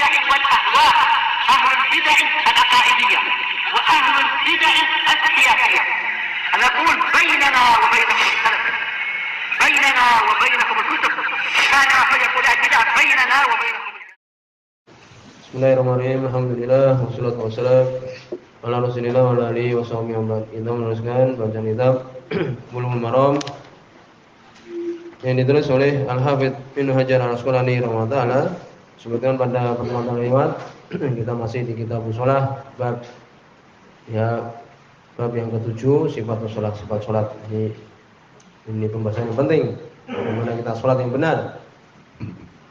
البدع والأهواء، أهل البدع العقائدية وأهل البدع السياسية. نقول بيننا وبينكم السلف، بيننا وبينكم الكتب، كان فيقول البدع بيننا وبينكم. Bismillahirrahmanirrahim. Alhamdulillah wassalatu wassalam ala Rasulillah wa ala alihi washabihi wa sallam. Kita meneruskan bacaan kitab Bulughul Maram yang ditulis oleh Al-Hafidz Ibnu Hajar Al-Asqalani rahimahullah. Sebutkan pada pertemuan lewat kita masih di kitab shalah bab yang ke-7 sifat salat. Ini pembahasan yang penting bagaimana kita salat yang benar.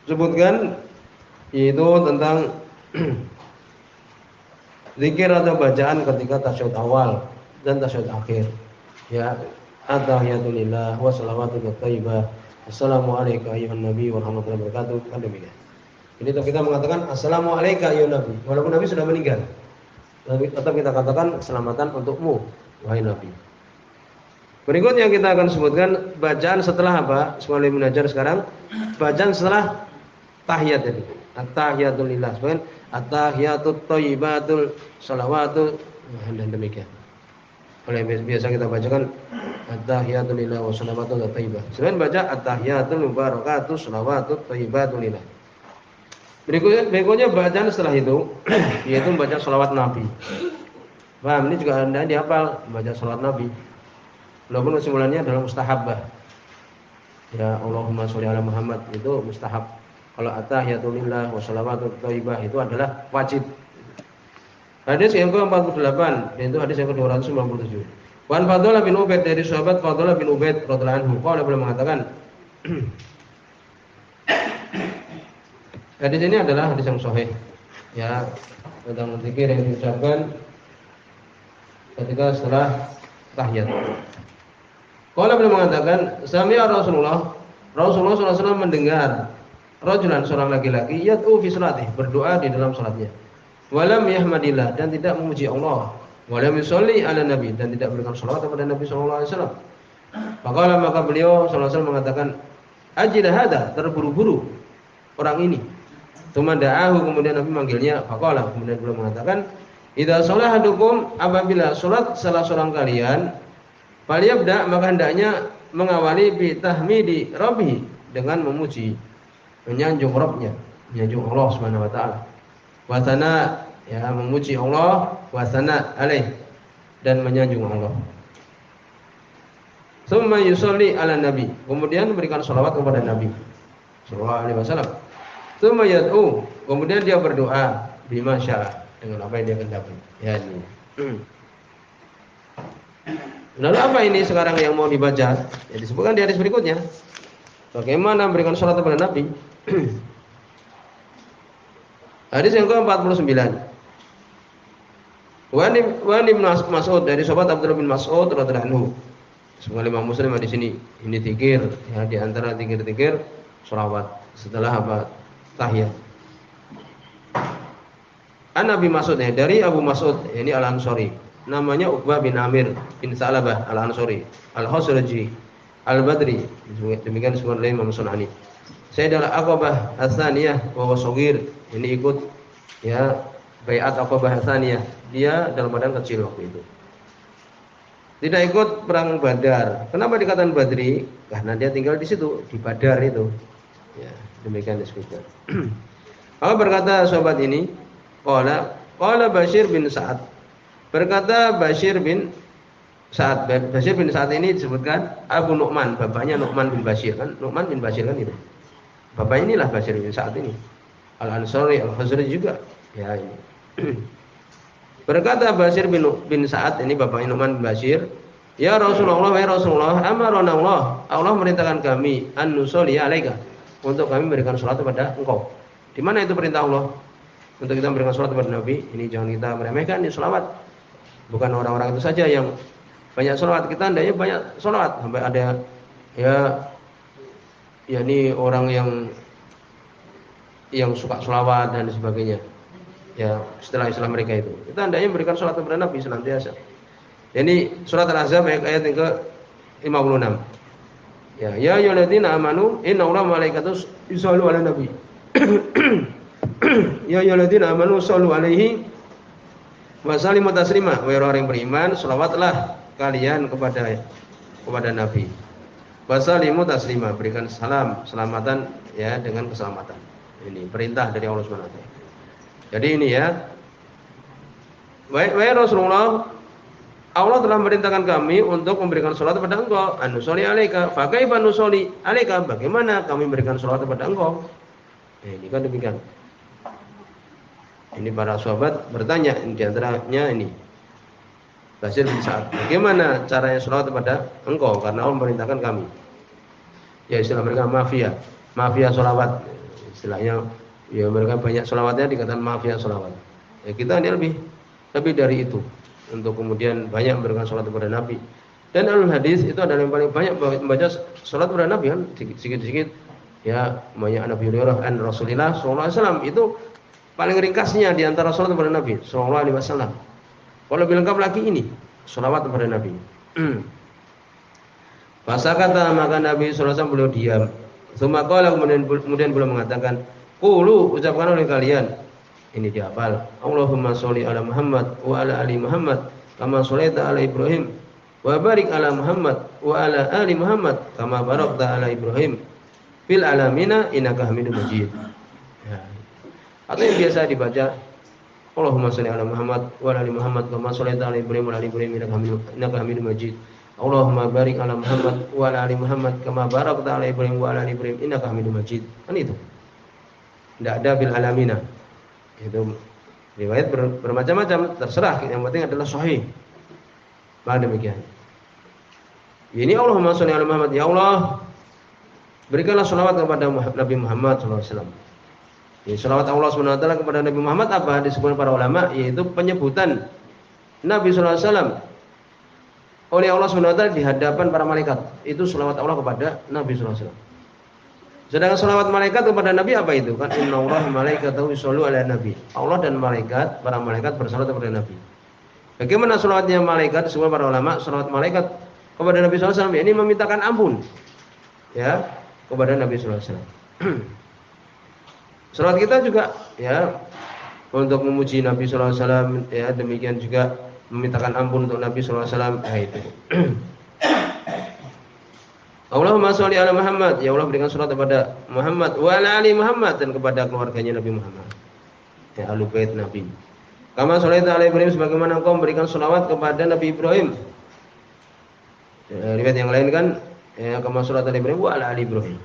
Sebutkan yaitu tentang zikir atau bacaan ketika tasyahud awal dan tasyahud akhir. Ya, at-tahiyatulillah wa salawatu thayyibah. Assalamu alayka ayyuhan nabi wa rahmatullahi wa barakatuh. Kan demikian. Jadi kita mengatakan assalamu alayka ayyuhan nabi walaupun nabi sudah meninggal. Tetap kita katakan keselamatan untukmu wahai nabi. Berikutnya kita akan sebutkan bacaan setelah apa? Semuanya belajar sekarang. Bacaan setelah tahiyat itu. At-tahiyatulillah. Sebagian at-tahiyatut thayyibatul shalawatu dan demikian. Oleh biasa kita bacakan at-tahiyatulillah wa shalawatu thayyibah. Sebagian baca at-tahiyatul mubarakatuh shalawatu thayyibatulillah. Berikutnya bacaan setelah itu yaitu baca shalawat Nabi. Paham? Ini juga Anda dihafal baca shalawat Nabi. Walaupun kesimpulannya adalah mustahabbah. Ya Allahumma sholli ala Muhammad itu mustahab. Kalau at-tahiyatulillah wa shalawatu thayyibah itu adalah wajib. Hadis yang ke-48 yaitu hadis yang ke-297. Wan Fadhalah bin Ubaid dari sahabat Fadhalah bin Ubaid radhiyallahu anhu beliau mengatakan hadis ini adalah hadis yang sahih ya tentang zikir yang diucapkan ketika setelah tahiyat. Qala beliau mengatakan sami'a Rasulullah SAW mendengar rajulan seorang laki-laki yad'u fi salatih berdoa di dalam salatnya. Walam yahmadillah dan tidak memuji Allah. Walam yusolli ala nabi dan tidak berikan salawat kepada Nabi sallallahu alaihi wasallam. Maka beliau sallallahu alaihi wasallam mengatakan ajil hada terburu-buru orang ini. Tsumma da'ahu kemudian Nabi manggilnya faqala kemudian beliau mengatakan idza shalahadukum apabila salat salah seorang kalian falyabda maka hendaknya mengawali bi tahmidi rabbih dengan memuji menyanjung Rabbnya, menyanjung Allah Subhanahu wa taala. Wa sana ya memuji Allah wa sana alaih dan menyanjung Allah. Tsumma yusolli ala nabi, kemudian memberikan salawat kepada Nabi sallallahu alaihi wasallam. Tsumma yad'u, kemudian dia berdoa bima syaa dengan apa yang dia kehendaki. Ya ini. Lalu apa ini sekarang yang mau dibaca? Ya disebutkan di hadis berikutnya. Bagaimana memberikan salat kepada Nabi? Hadis yang ke-49. Wa Ibnu Mas'ud dari sahabat Abdullah bin Mas'ud radhiyallahu anhu. Semoga Imam Muslim di sini. Ini zikir ya di antara zikir-zikir shalawat setelah apa? Tahiyat. An Nabi Mas'ud ya dari Abu Mas'ud ini Al-Ansari. Namanya Uqbah bin Amir bin Sa'labah Al-Ansari, Al-Khazraji, Al-Badri. Demikian disebut oleh Imam Sunani. Saya adalah Aqabah Ats-Tsaniyah wa Shaghir. Ini ikut ya baiat Aqabah Ats-Tsaniyah. Dia dalam badan kecil waktu itu. Tidak ikut perang Badar. Kenapa dikatakan Badri? Karena dia tinggal di situ, di Badar itu. Ya, demikian disebutkan. Kalau berkata sahabat ini, qala Bashir bin Sa'ad. Berkata Bashir bin Sa'ad. Bashir bin Sa'ad ini disebutkan Abu Nu'man, bapaknya Nu'man bin Bashir kan? Nu'man bin Bashir kan itu. Bapak inilah Bashir bin Sa'ad ini. Al-Ansari, Al-Khazraj juga. Ya ini. Berkata Bashir bin Sa'ad ini bapaknya Nu'man bin Bashir, "Ya Rasulullah, wahai Rasulullah, amarana Allah merintahkan kami an nusolli alaika, untuk kami memberikan salat kepada engkau." Di mana itu perintah Allah? Untuk kita memberikan salat kepada Nabi. Ini jangan kita meremehkan ini salawat. Bukan orang-orang itu saja yang banyak salawat, kita hendaknya banyak salawat sampai ada ya ini orang yang suka salawat dan sebagainya. Ya, istilah mereka itu. Kita hendaknya memberikan salat kepada Nabi senantiasa. Ini surat Al-Ahzab ayat yang ke-56. Ya ayyuhalladzina amanu innallaha wa malaikatahu yusholluna 'alan nabi. Ya ayyuhalladzina amanu shallu alaihi wa sallimu taslima. Wahai orang yang beriman, selawatlah kalian kepada Nabi. Wa sallimu taslima, berikan salam, selamatan ya dengan keselamatan. Ini perintah dari Allah Subhanahu wa taala. Jadi ini ya. Wahai Rasulullah, Allah telah memerintahkan kami untuk memberikan salat kepada engkau. Anusoli alaika, fa kaifa nusoli alaika? Bagaimana kami memberikan salat kepada engkau? Ini kan demikian. Ini para sahabat bertanya, di antaranya ini Basir bin Sa'ad, bagaimana caranya salat kepada engkau? Karena Allah memerintahkan kami. Ya istilah mereka mafia salawat. Istilahnya ya mereka banyak salawatnya dikatakan mafia salawat. Ya kita ini lebih dari itu. Untuk kemudian banyak memberikan salat kepada Nabi. Dan alul hadis itu adalah yang paling banyak membaca salat kepada Nabi kan, sedikit-sedikit ya, banyak Nabi Hurairah an Rasulillah sallallahu alaihi wasallam itu paling ringkasnya di antara salat kepada Nabi sallallahu alaihi wasallam. Kalau lebih lengkap lagi ini salawat kepada Nabi. Masa kata maka Nabi sallallahu alaihi wasallam beliau diam. Tsumma qala kemudian beliau mengatakan, qulu ucapkan oleh kalian. Ini dihafal. Allahumma sholli ala Muhammad wa ala ali Muhammad kama sholaita ala Ibrahim wa barik ala Muhammad wa ala ali Muhammad kama barakta ala Ibrahim fil alamina innaka Hamidum Majid. Ya. Atau yang biasa dibaca Allahumma sholli ala Muhammad wa ala ali Muhammad kama sholaita ala Ibrahim wa ala ali Ibrahim innaka Hamidum Majid. Allahumma barik ala Muhammad wa ala ali Muhammad kama barakta ala Ibrahim wa ala ali Ibrahim innaka Hamidum Majid. Kan itu. Tidak ada fil alamina. Itu riwayat bermacam-macam, terserah, yang penting adalah sahih. Maka demikian. Ini Allahumma sholli ala Muhammad, ya Allah berikanlah salawat kepada Nabi Muhammad sallallahu alaihi wasallam. Ya, salawat Allah Subhanahu wa taala kepada Nabi Muhammad apa disebut para ulama, yaitu penyebutan Nabi sallallahu alaihi wasallam oleh Allah Subhanahu wa taala di hadapan para malaikat. Itu salawat Allah kepada Nabi sallallahu alaihi wasallam. Sedangkan salawat malaikat kepada Nabi apa itu? Kan innallaha malaikatahu yushollu ala nabi. Allah dan para malaikat bersalawat kepada Nabi. Bagaimana salawatnya malaikat? Semua para ulama, salawat malaikat kepada Nabi sallallahu alaihi wasallam ini memintakan ampun ya kepada Nabi sallallahu alaihi wasallam. Salawat kita juga ya untuk memuji Nabi sallallahu alaihi wasallam ya, demikian juga memintakan ampun untuk Nabi sallallahu alaihi wasallam. Nah, itu. Allahumma sholli ala Muhammad, ya Allah berikan salat kepada Muhammad wa ala ali Muhammad dan kepada keluarganya Nabi Muhammad. Ya ahlu bait Nabi. Kama sholaita ala Ibrahim, sebagaimana engkau memberikan salawat kepada Nabi Ibrahim. Ya, riwayat yang lain kan ya kama sholaita ala Ibrahim wa ala ali Ibrahim.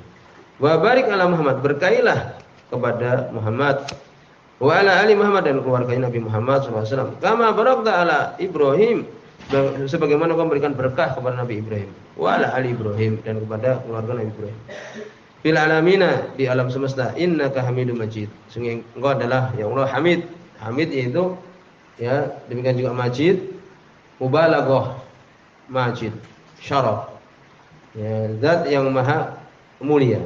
Wa barik ala Muhammad, berkailah kepada Muhammad wa ala ali Muhammad dan keluarganya Nabi Muhammad sallallahu alaihi wasallam. Kama barakta ala Ibrahim, sebagaimana engkau memberikan berkah kepada Nabi Ibrahim wa ala ali Ibrahim dan kepada keluarga Nabi Ibrahim fil alamina, di alam semesta, innaka Hamidum Majid, sungguh engkau adalah ya Allah Hamid. Hamid yaitu ya demikian juga Majid, mubalaghah, Majid syaraf ya, zat yang maha mulia.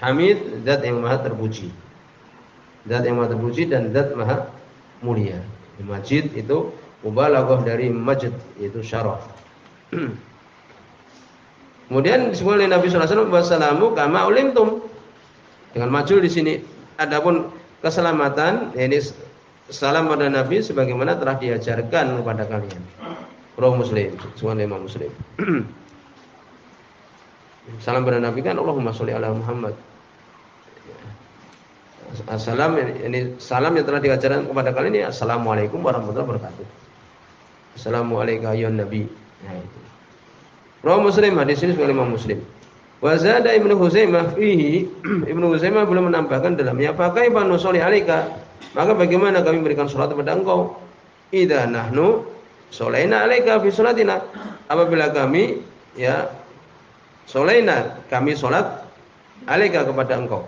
Hamid zat yang maha terpuji, zat yang maha terpuji dan zat maha mulia. Majid itu mubalaghah dari majd, yaitu syaraf. Kemudian disebut oleh Nabi sallallahu alaihi wasallam wassalamu kama ulimtum, dengan majul di sini. Adapun keselamatan, ini salam pada Nabi sebagaimana telah diajarkan kepada kalian. Rawi Muslim, semua Imam Muslim. Salam pada Nabi kan Allahumma sholli ala Muhammad. Assalam, ini salam yang telah diajarkan kepada kalian ini assalamualaikum warahmatullahi wabarakatuh. Assalamualaikum ya Nabi. Nah, itu. Rawi Muslim, hadis ini sebagai Imam Muslim. Wa zada Ibnu Huzaimah fihi, Ibnu Huzaimah belum menambahkan dalamnya fa kaifa nusolli alaika, maka bagaimana kami memberikan salat kepada engkau? Idza nahnu sholaina alaika fi sholatina, apabila kami ya sholaina, kami salat alaika kepada engkau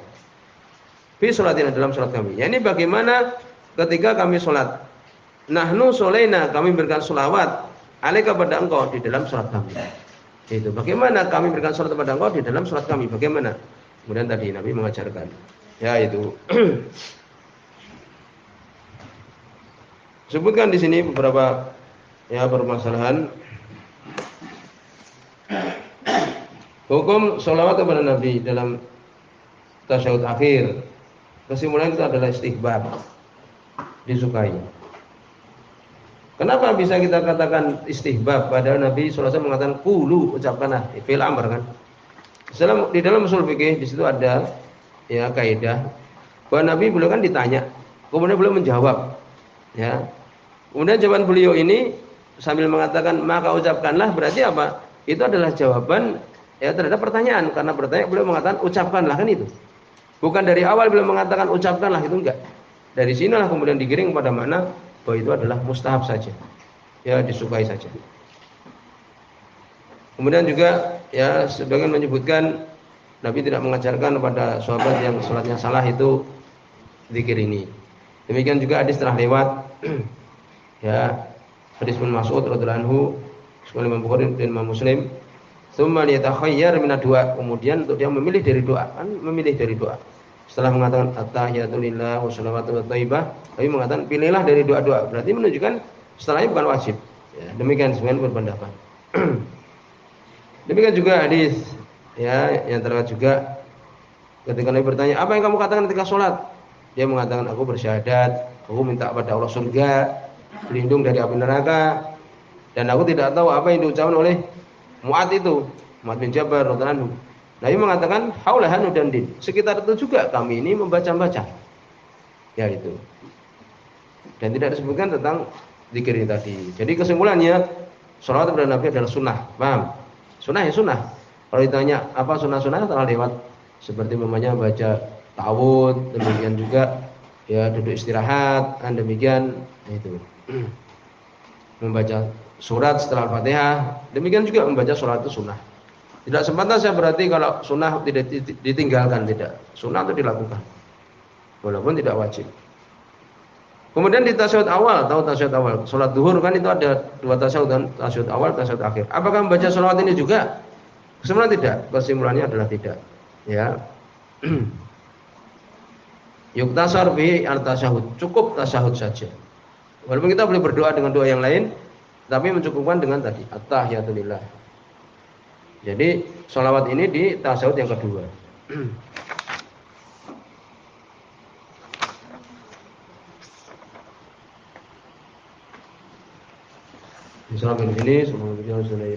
fi sholatina, dalam salat kami. Ya, ini bagaimana ketika kami salat. Nahnu sholaina, kami memberikan salawat alaika kepada engkau di dalam salat kami. Itu bagaimana kami berikan salat kepada engkau di dalam salat kami, bagaimana? Kemudian tadi Nabi mengajarkan. Ya itu. Sebutkan di sini beberapa ya permasalahan hukum salawat kepada Nabi dalam tasyahud akhir. Kesimpulan itu adalah istihbab, disukai. Kenapa bisa kita katakan istihbab? Padahal Nabi SAW mengatakan qulu, ucapkanlah, fi'il amr kan. Di dalam usul fikih di situ ada ya kaidah bahwa Nabi beliau kan ditanya, kemudian beliau menjawab. Ya. Kemudian jawaban beliau ini sambil mengatakan maka ucapkanlah, berarti apa? Itu adalah jawaban ya terhadap pertanyaan, karena bertanya beliau mengatakan ucapkanlah, kan itu. Bukan dari awal beliau mengatakan ucapkanlah, itu enggak. Dari sinilah kemudian digiring pada mana bahwa itu adalah mustahab saja. Ya, disukai saja. Kemudian juga ya sebagian menyebutkan Nabi tidak mengajarkan kepada sahabat yang salatnya salah itu zikir ini. Demikian juga hadis telah lewat ya hadis Ibnu Mas'ud radhiyallahu anhu, sekali Imam Bukhari dan Imam Muslim. Tsumma liyatakhayyar min ad-du'a, kemudian untuk dia memilih dari doa, kan memilih dari doa. Setelah mengatakan at-tahiyatu lillah wa shalawatu wa thayyibah, Nabi mengatakan pilihlah dari doa-doa. Berarti menunjukkan setelahnya bukan wajib. Ya, demikian sebagian berpendapat. Demikian juga hadis ya yang terkait juga ketika Nabi bertanya, "Apa yang kamu katakan ketika sholat?" Dia mengatakan, "Aku bersyahadat, aku minta pada Allah surga, berlindung dari api neraka, dan aku tidak tahu apa yang diucapkan oleh Mu'ad itu, Mu'ad bin Jabal radhiyallahu anhu." Nabi mengatakan, "Haulahan dan din." Sekitar itu juga kami ini membaca-baca. Ya itu. Dan tidak disebutkan tentang zikir ini tadi. Jadi kesimpulannya, sholawat kepada Nabi adalah sunnah. Paham? Sunnah ya sunnah. Kalau ditanya apa sunnah-sunnah telah lewat, seperti namanya baca ta'awud, demikian juga ya duduk istirahat, dan demikian itu. Membaca surat setelah Al-Fatihah, demikian juga membaca sholat itu sunnah. Tidak semata-mata berarti kalau sunnah tidak ditinggalkan, tidak. Sunnah itu dilakukan, walaupun tidak wajib. Kemudian di tasyahud awal, tahu tasyahud awal, sholat duhur kan itu ada dua tasyahud, kan? Tasyahud awal, tasyahud akhir. Apakah membaca sholawat ini juga? Kesimpulan tidak. Kesimpulannya adalah tidak. Ya. Yuktasar bi al-tasyahud, cukup tasyahud saja. Walaupun kita boleh berdoa dengan doa yang lain, tapi mencukupkan dengan tadi at-tahiyatu lillah. Jadi sholawat ini di tasyahud yang kedua. Sampai di sini, semoga kita sudah